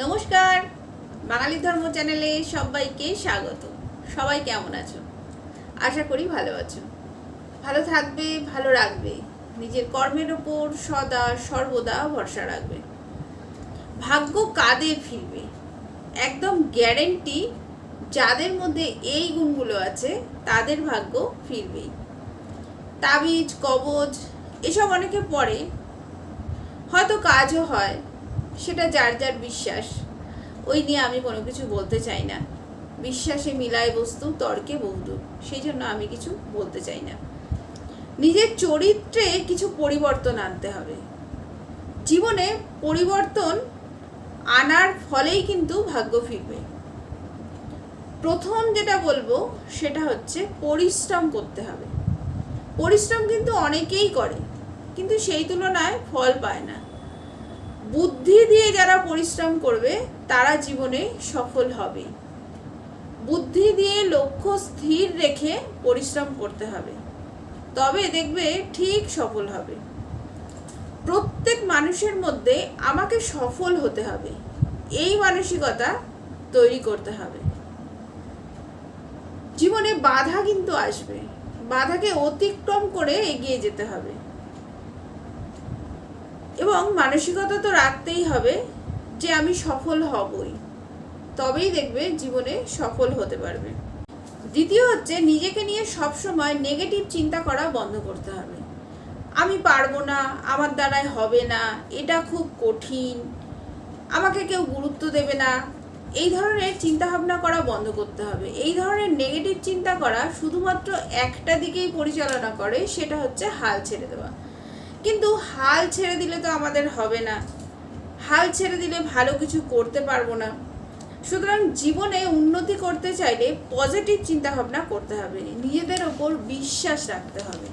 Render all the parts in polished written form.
নমস্কার, বাঙালি ধর্ম চ্যানেলে সবাইকে স্বাগত। সবাই কেমন আছো? আশা করি ভালো আছো। ভালো থাকবে, ভালো রাখবে, নিজের কর্মের ওপর সদা সর্বদা ভরসা রাখবে। ভাগ্য কাদের ফিরবে? একদম গ্যারেন্টি, যাদের মধ্যে এই গুণগুলো আছে তাদের ভাগ্য ফিরবেই। তাবিজ, কবজ এসব অনেকে পড়ে, হয়তো কাজও হয়, সেটা যার যার বিশ্বাস। ওই নিয়ে আমি কোনো কিছু বলতে চাই না। বিশ্বাসে মিলায় বস্তু, তর্কে বহুদূর, সেই জন্য আমি কিছু বলতে চাই না। নিজের চরিত্রে কিছু পরিবর্তন আনতে হবে। জীবনে পরিবর্তন আনার ফলেই কিন্তু ভাগ্য ফিরবে। প্রথম যেটা বলবো সেটা হচ্ছে পরিশ্রম করতে হবে। পরিশ্রম কিন্তু অনেকেই করে, কিন্তু সেই তুলনায় ফল পায় না। বুদ্ধি দিয়ে যারা পরিশ্রম করবে তারা জীবনে সফল হবে। বুদ্ধি দিয়ে লক্ষ্য স্থির রেখে পরিশ্রম করতে হবে, তবে দেখবে ঠিক সফল হবে। প্রত্যেক মানুষের মধ্যে আমাকে সফল হতে হবে, এই মানসিকতা তৈরি করতে হবে। জীবনে বাধা কিন্তু আসবে, বাধাকে অতিক্রম করে এগিয়ে যেতে হবে। এবং মানসিকতা তো রাখতেই হবে যে আমি সফল হবই, তবেই দেখবে জীবনে সফল হতে পারবে। দ্বিতীয় হচ্ছে, নিজেকে নিয়ে সবসময় নেগেটিভ চিন্তা করা বন্ধ করতে হবে। আমি পারবো না, আমার দ্বারাই হবে না, এটা খুব কঠিন, আমাকে কেউ গুরুত্ব দেবে না, এই ধরনের চিন্তা ভাবনা করা বন্ধ করতে হবে। এই ধরনের নেগেটিভ চিন্তা করা শুধুমাত্র একটা দিকেই পরিচালনা করে, সেটা হচ্ছে হাল ছেড়ে দেওয়া। কিন্তু হাল ছেড়ে দিলে তো আমাদের হবে না, হাল ছেড়ে দিলে ভালো কিছু করতে পারবো না। সুতরাং জীবনে উন্নতি করতে চাইলে পজিটিভ চিন্তা ভাবনা করতে হবে, নিজেদের ওপর বিশ্বাস রাখতে হবে।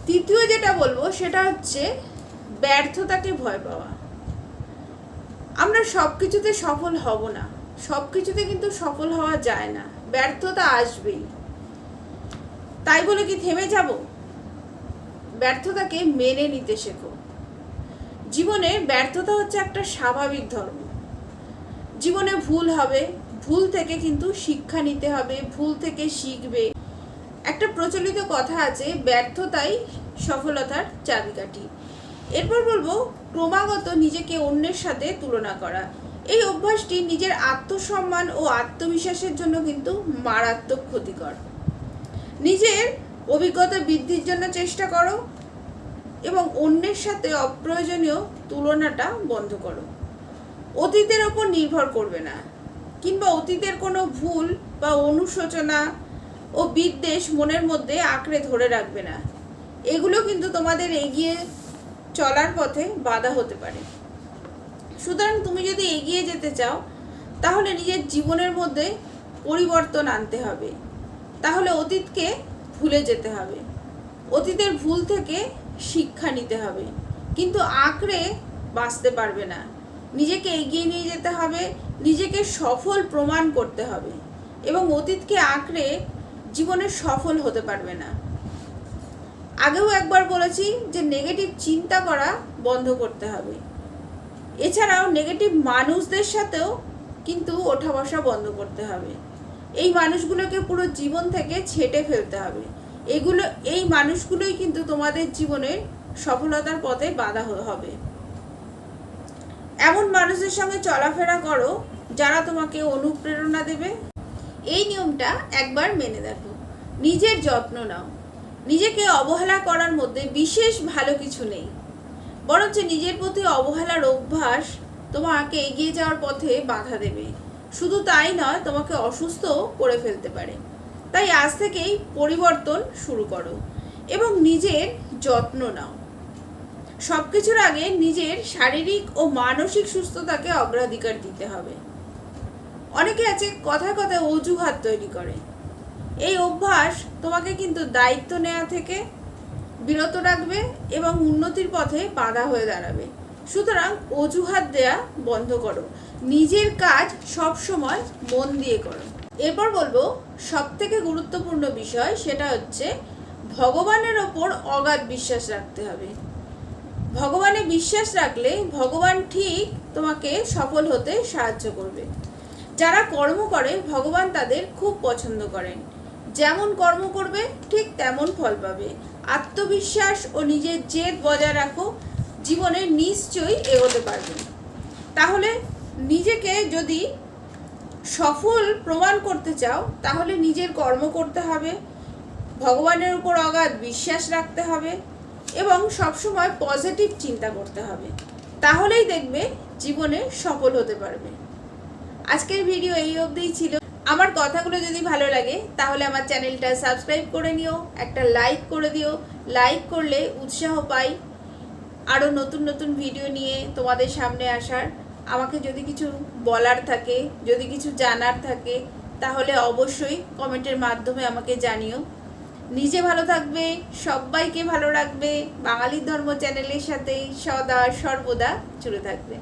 তৃতীয় যেটা বলবো সেটা হচ্ছে ব্যর্থতাকে ভয় পাওয়া। আমরা সব কিছুতে সফল হব না, সব কিছুতে কিন্তু সফল হওয়া যায় না, ব্যর্থতা আসবেই। তাই বলে কি থেমে যাব? ব্যর্থতাকে মেনে নিতে শেখো। জীবনে ব্যর্থতা হচ্ছে একটা স্বাভাবিক ধর্ম। জীবনে ভুল হবে, ভুল থেকে কিন্তু শিক্ষা নিতে হবে, ভুল থেকে শিখবে। একটা প্রচলিত কথা আছে, ব্যর্থতাই সফলতার চাবিকাঠি। এরপর বলবো ক্রমাগত নিজেকে অন্যের সাথে তুলনা করা। এই অভ্যাসটি নিজের আত্মসম্মান ও আত্মবিশ্বাসের জন্য কিন্তু মারাত্মক ক্ষতিকর। নিজের অভিজ্ঞতা বৃদ্ধির জন্য চেষ্টা করো এবং অন্যের সাথে অপ্রয়োজনীয় তুলনাটা বন্ধ করো। অতীতের ওপর নির্ভর করবে না, কিংবা অতীতের কোনো ভুল বা অনুশোচনা ও বিদ্বেষ মনের মধ্যে আঁকড়ে ধরে রাখবে না। এগুলো কিন্তু তোমাদের এগিয়ে চলার পথে বাধা হতে পারে। সুতরাং তুমি যদি এগিয়ে যেতে চাও, তাহলে নিজের জীবনের মধ্যে পরিবর্তন আনতে হবে। তাহলে অতীতকে ভুলে যেতে হবে, অতীতের ভুল থেকে শিক্ষা নিতে হবে, কিন্তু আঁকড়ে বাঁচতে পারবে না। নিজেকে এগিয়ে নিয়ে যেতে হবে, নিজেকে সফল প্রমাণ করতে হবে, এবং অতীতকে আঁকড়ে জীবনে সফল হতে পারবে না। আগেও একবার বলেছি যে নেগেটিভ চিন্তা করা বন্ধ করতে হবে। এছাড়াও নেগেটিভ মানুষদের সাথেও কিন্তু ওঠা বসা বন্ধ করতে হবে। এই মানুষগুলোকে পুরো জীবন থেকে ছেঁটে ফেলতে হবে। এই মানুষগুলোই কিন্তু তোমাদের জীবনের সফলতার পথে বাধা হবে। এমন মানুষদের সঙ্গে চলাফেরা করো যারা তোমাকে অনুপ্রেরণা দেবে। এই নিয়মটা একবার মেনে দেখো। নিজের যত্ন নাও। নিজেকে অবহেলা করার মধ্যে বিশেষ ভালো কিছু নেই, বরঞ্চ নিজের প্রতি অবহেলার অভ্যাস তোমাকে এগিয়ে যাওয়ার পথে বাধা দেবে। শুধু তাই নয়, তোমাকে অসুস্থ করে ফেলতে পারে। তাই আজ থেকেই পরিবর্তন শুরু করো এবং নিজের যত্ন নাও। সব কিছুর আগে নিজের শারীরিক ও মানসিক সুস্থতাকে অগ্রাধিকার দিতে হবে। অনেকে আছে কথায় কথায় অজুহাত তৈরি করে। এই অভ্যাস তোমাকে কিন্তু দায়িত্ব নেওয়া থেকে বিরত রাখবে এবং উন্নতির পথে বাধা হয়ে দাঁড়াবে। সুতরাং অজুহাত দেয়া বন্ধ করো, নিজের কাজ সব সময় মন দিয়ে করো। এরপর বলবো সবথেকে গুরুত্বপূর্ণ বিষয়, সেটা হচ্ছে ভগবানের ওপর অগাধ বিশ্বাস রাখতে হবে। ভগবানে বিশ্বাস রাখলে ভগবান ঠিক তোমাকে সফল হতে সাহায্য করবে। যারা কর্ম করে ভগবান তাদের খুব পছন্দ করেন। যেমন কর্ম করবে ঠিক তেমন ফল পাবে। আত্মবিশ্বাস ও নিজের জেদ বজায় রাখো, জীবনে নিশ্চয়ই এগোতে পারবে। তাহলে নিজেকে যদি সফল প্রমাণ করতে চাও তাহলে নিজের কর্ম করতে হবে, ভগবানের উপর অগাধ বিশ্বাস রাখতে হবে এবং সবসময় পজিটিভ চিন্তা করতে হবে। তাহলেই দেখবে জীবনে সফল হতে পারবে। আজকের ভিডিও এই অবধিই ছিল। আমার কথাগুলো যদি ভালো লাগে তাহলে আমার চ্যানেলটা সাবস্ক্রাইব করে নিও, একটা লাইক করে দিও। লাইক করলে উৎসাহ পাই আরও নতুন নতুন ভিডিও নিয়ে তোমাদের সামনে আসার। আমাকে যদি কিছু বলার থাকে, যদি কিছু জানার থাকে তাহলে অবশ্যই কমেন্টের মাধ্যমে আমাকে জানিও। নিজে ভালো থাকবে, সবাইকে ভালো রাখবে, বাঙালির ধর্ম চ্যানেলের সাথে সদা সর্বদা জুড়ে থাকবে।